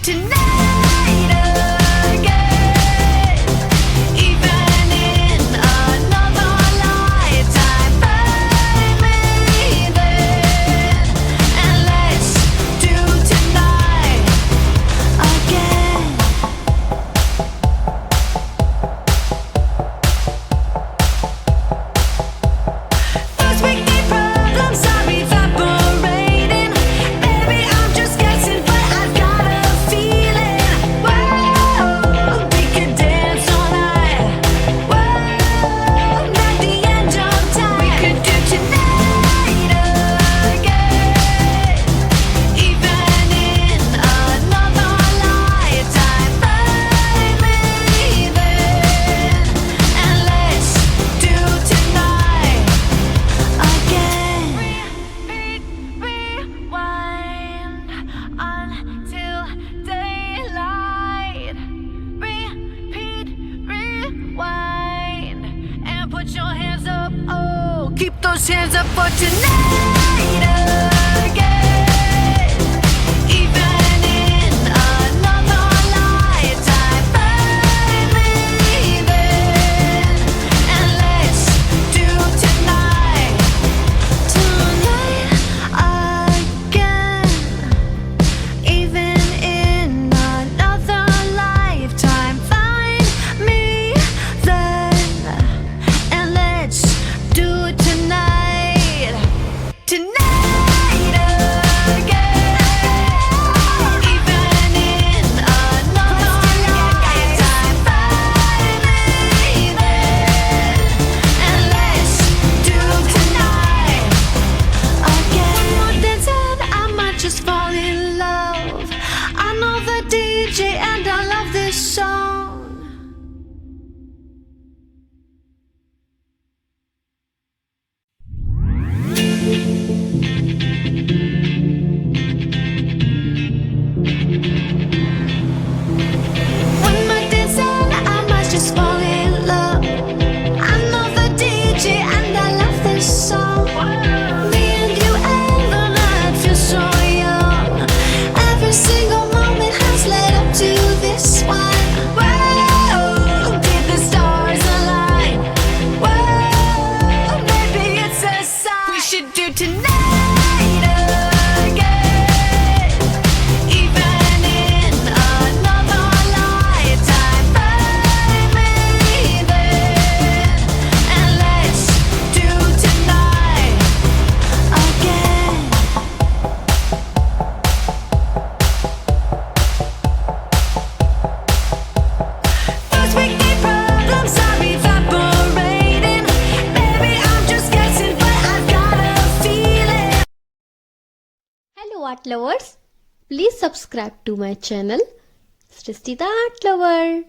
tonight again. Even in another lifetime, find me then, and let's do tonight again. First we need problems, I'm evaporating. Baby, I'm just guessing, but I've got a feeling. Whoa, we could dance all night. Whoa, not the end of time. We could do tonight again. Even in another lifetime, find me then, and let's do tonight again. Rewind until daylight. Repeat, rewind, and put your hands up. Oh, keep those hands up for tonight again. Even in another lifetime, find me then, and let's do tonight again. Even in another lifetime, find me then, and let's do it tonight again. Even in another lifetime, find me then, and let's do tonight again. One more dance and I might just fall in love. I know the DJ and I love this song. One more dance and I might just fall in love. I know the DJ and I love this song. Me and you and the night feel so young. Every single moment has led up to this one. Whoa, did the stars align? Whoa, maybe it's a sign. We should do tonight again. Even in another lifetime, find me then, and let's do tonight again. First we need problems, I'm evaporating. Baby, I'm just guessing, but I've got a feeling. Hello art lovers, please subscribe to my channel Srishti the Art Lover.